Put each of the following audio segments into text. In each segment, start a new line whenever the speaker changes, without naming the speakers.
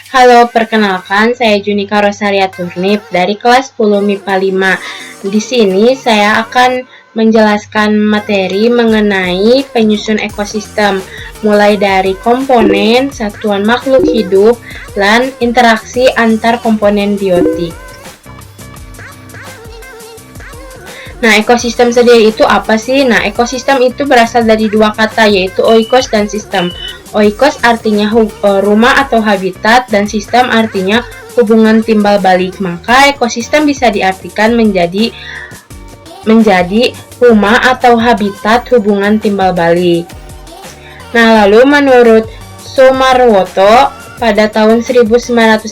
Halo, perkenalkan saya Junika Rosaria Turnip dari kelas 10 MIPA 5. Di sini saya akan menjelaskan materi mengenai penyusun ekosistem, mulai dari komponen, satuan makhluk hidup, dan interaksi antar komponen biotik. Nah, ekosistem sendiri itu apa sih? Nah, ekosistem itu berasal dari dua kata, yaitu oikos dan sistem. Oikos artinya rumah atau habitat, dan sistem artinya hubungan timbal balik. Maka ekosistem bisa diartikan menjadi rumah atau habitat hubungan timbal balik. Nah, lalu menurut Soemarwoto pada tahun 1983,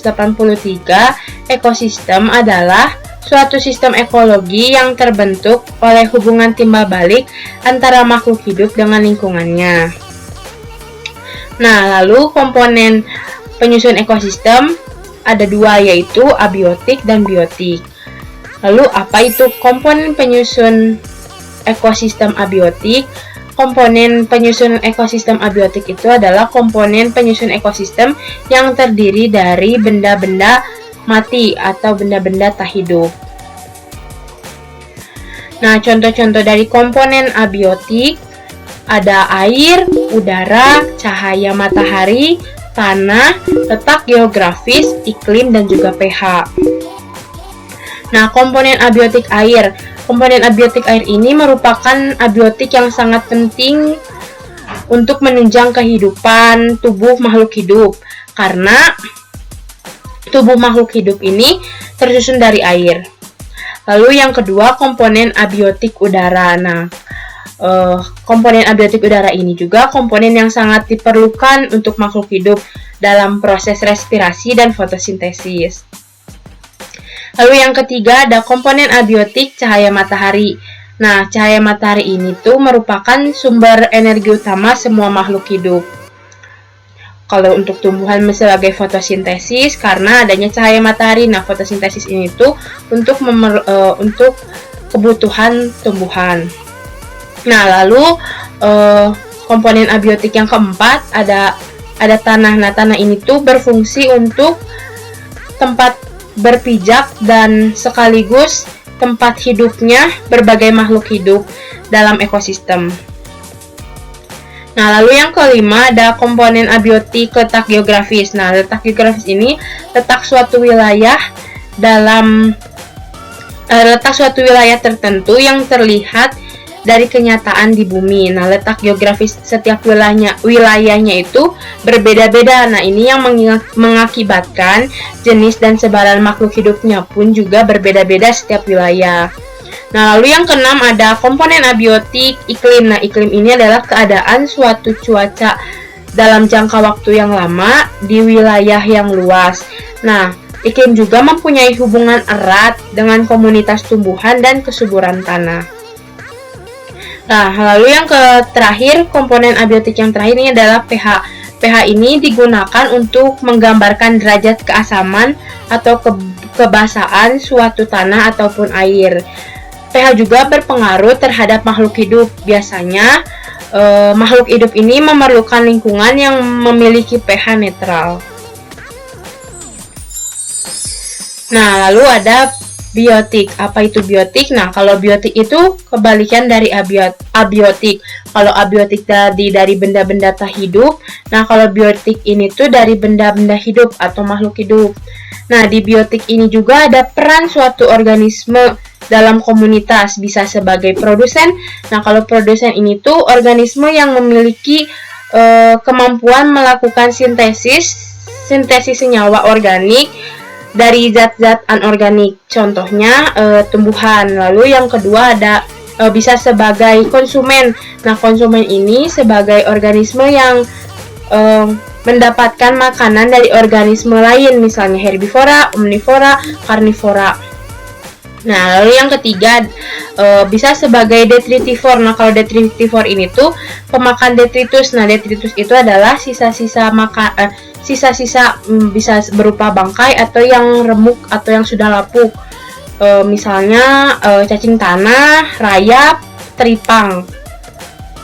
ekosistem adalah suatu sistem ekologi yang terbentuk oleh hubungan timbal balik antara makhluk hidup dengan lingkungannya. Nah, lalu komponen penyusun ekosistem ada dua, yaitu abiotik dan biotik. Lalu apa itu komponen penyusun ekosistem abiotik? Komponen penyusun ekosistem abiotik itu adalah komponen penyusun ekosistem yang terdiri dari benda-benda mati atau benda-benda tak hidup. Nah, contoh-contoh dari komponen abiotik ada air, udara, cahaya matahari, tanah, letak geografis, iklim, dan juga pH. Nah, komponen abiotik air. Komponen abiotik air ini merupakan abiotik yang sangat penting untuk menunjang kehidupan tubuh makhluk hidup, karena tubuh makhluk hidup ini tersusun dari air. Lalu yang kedua, komponen abiotik udara. Nah, komponen abiotik udara ini juga komponen yang sangat diperlukan untuk makhluk hidup dalam proses respirasi dan fotosintesis. Lalu yang ketiga, ada komponen abiotik cahaya matahari. Nah, cahaya matahari ini tuh merupakan sumber energi utama semua makhluk hidup. Kalau untuk tumbuhan sebagai fotosintesis karena adanya cahaya matahari. Nah, fotosintesis ini tuh untuk kebutuhan tumbuhan. Nah, lalu komponen abiotik yang keempat ada tanah. Nah, tanah ini tuh berfungsi untuk tempat berpijak dan sekaligus tempat hidupnya berbagai makhluk hidup dalam ekosistem. Nah, lalu yang kelima ada komponen abiotik letak geografis. Nah, letak geografis ini letak suatu wilayah tertentu yang terlihat dari kenyataan di bumi. Nah, letak geografis setiap wilayahnya itu berbeda-beda. Nah, ini yang mengakibatkan jenis dan sebaran makhluk hidupnya pun juga berbeda-beda setiap wilayah. Nah, lalu yang keenam ada komponen abiotik iklim. Nah, iklim ini adalah keadaan suatu cuaca dalam jangka waktu yang lama di wilayah yang luas. Nah, iklim juga mempunyai hubungan erat dengan komunitas tumbuhan dan kesuburan tanah. Nah, lalu yang terakhir, komponen abiotik yang terakhir ini adalah pH. pH ini digunakan untuk menggambarkan derajat keasaman atau kebasahan suatu tanah ataupun air. pH juga berpengaruh terhadap makhluk hidup. Biasanya, makhluk hidup ini memerlukan lingkungan yang memiliki pH netral. Nah, lalu ada biotik. Apa itu biotik? Nah, kalau biotik itu kebalikan dari abiotik. Kalau abiotik tadi dari benda-benda tak hidup, nah kalau biotik ini tuh dari benda-benda hidup atau makhluk hidup. Nah, di biotik ini juga ada peran suatu organisme dalam komunitas, bisa sebagai produsen. Nah, kalau produsen ini tuh organisme yang memiliki kemampuan melakukan sintesis senyawa organik dari zat-zat anorganik, contohnya tumbuhan. Lalu yang kedua ada bisa sebagai konsumen. Nah, konsumen ini sebagai organisme yang mendapatkan makanan dari organisme lain, misalnya herbivora, omnivora, karnivora. Nah, lalu yang ketiga bisa sebagai detritivor. Nah, kalau detritivor ini tuh pemakan detritus. Nah, detritus itu adalah sisa-sisa bisa berupa bangkai atau yang remuk atau yang sudah lapuk. Misalnya cacing tanah, rayap, teripang.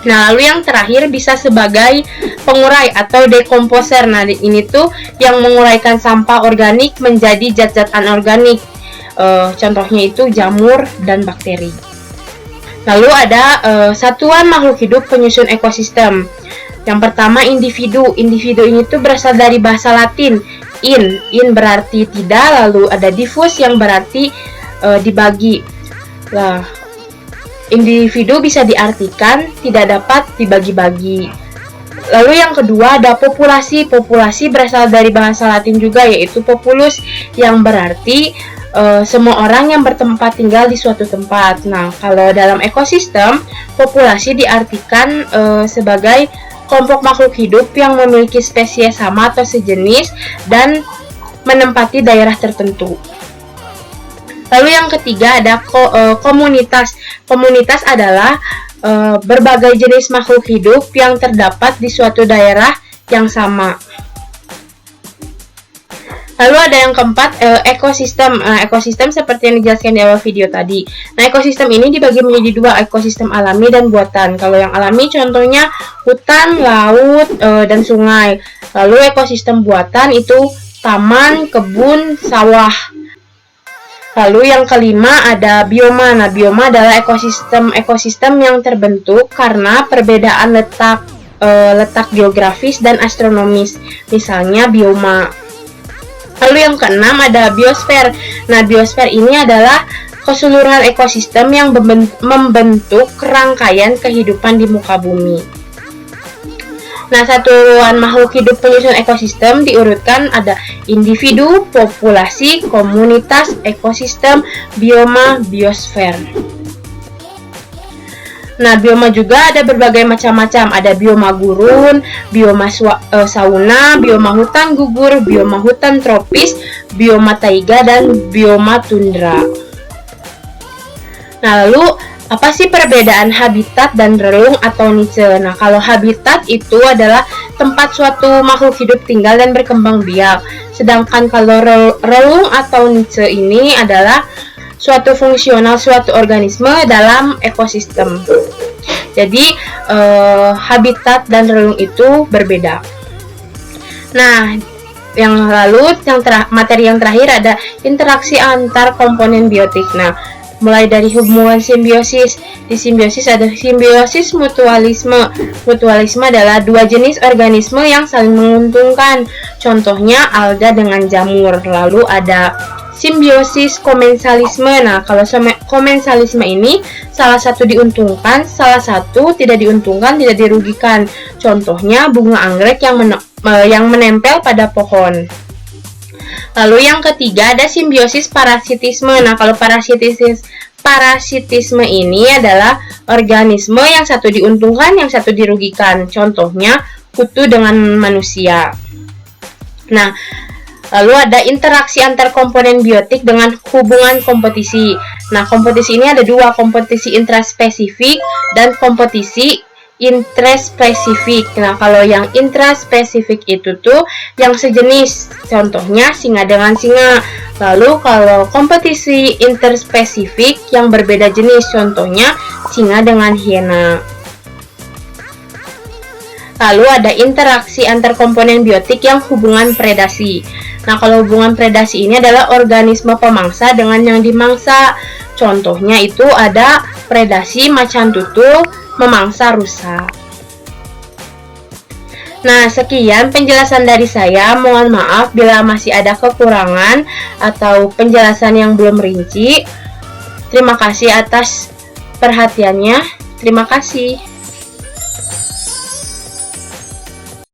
Nah, lalu yang terakhir bisa sebagai pengurai atau dekomposer. Nah, ini tuh yang menguraikan sampah organik menjadi zat-zat anorganik. Contohnya itu jamur dan bakteri. Lalu ada satuan makhluk hidup penyusun ekosistem. Yang pertama individu. Individu ini tuh berasal dari bahasa Latin in berarti tidak, lalu ada diffus yang berarti dibagi. Nah, individu bisa diartikan tidak dapat dibagi-bagi. Lalu yang kedua ada populasi. Populasi berasal dari bahasa Latin juga, yaitu populus yang berarti semua orang yang bertempat tinggal di suatu tempat. Nah, kalau dalam ekosistem, populasi diartikan sebagai kelompok makhluk hidup yang memiliki spesies sama atau sejenis dan menempati daerah tertentu. Lalu yang ketiga ada komunitas. Komunitas adalah berbagai jenis makhluk hidup yang terdapat di suatu daerah yang sama. Lalu ada yang keempat, ekosistem. Ekosistem seperti yang dijelaskan di awal video tadi. Nah, ekosistem ini dibagi menjadi dua, ekosistem alami dan buatan. Kalau yang alami contohnya hutan, laut, dan sungai. Lalu ekosistem buatan itu taman, kebun, sawah. Lalu yang kelima ada bioma. Nah, bioma adalah ekosistem yang terbentuk karena perbedaan letak geografis dan astronomis. Misalnya bioma. Lalu yang keenam ada biosfer. Nah, biosfer ini adalah keseluruhan ekosistem yang membentuk rangkaian kehidupan di muka bumi. Nah, satuan makhluk hidup penyusun ekosistem diurutkan ada individu, populasi, komunitas, ekosistem, bioma, biosfer. Nah, bioma juga ada berbagai macam-macam. Ada bioma gurun, bioma sauna, bioma hutan gugur, bioma hutan tropis, bioma taiga, dan bioma tundra. Nah, lalu apa sih perbedaan habitat dan relung atau niche? Nah, kalau habitat itu adalah tempat suatu makhluk hidup tinggal dan berkembang biak. Sedangkan kalau relung atau niche ini adalah suatu fungsional suatu organisme dalam ekosistem. Jadi habitat dan relung itu berbeda. Nah, materi yang terakhir ada interaksi antar komponen biotik. Nah, mulai dari hubungan simbiosis. Di simbiosis ada simbiosis mutualisme. Mutualisme adalah dua jenis organisme yang saling menguntungkan. Contohnya alga dengan jamur. Lalu ada simbiosis komensalisme. Nah, kalau komensalisme ini salah satu diuntungkan, salah satu tidak diuntungkan, tidak dirugikan. Contohnya bunga anggrek yang menempel pada pohon. Lalu yang ketiga ada simbiosis parasitisme. Nah, kalau parasitisme ini adalah organisme yang satu diuntungkan, yang satu dirugikan. Contohnya kutu dengan manusia. Nah, lalu ada interaksi antar komponen biotik dengan hubungan kompetisi. Nah, kompetisi ini ada dua, kompetisi intraspesifik dan kompetisi intraspesifik. Nah, kalau yang intraspesifik itu tuh yang sejenis, contohnya singa dengan singa. Lalu kalau kompetisi interspesifik yang berbeda jenis, contohnya singa dengan hiena. Lalu ada interaksi antar komponen biotik yang hubungan predasi. Nah, kalau hubungan predasi ini adalah organisme pemangsa dengan yang dimangsa. Contohnya itu ada predasi macan tutul memangsa rusa. Nah, sekian penjelasan dari saya. Mohon maaf bila masih ada kekurangan atau penjelasan yang belum rinci. Terima kasih atas perhatiannya. Terima kasih.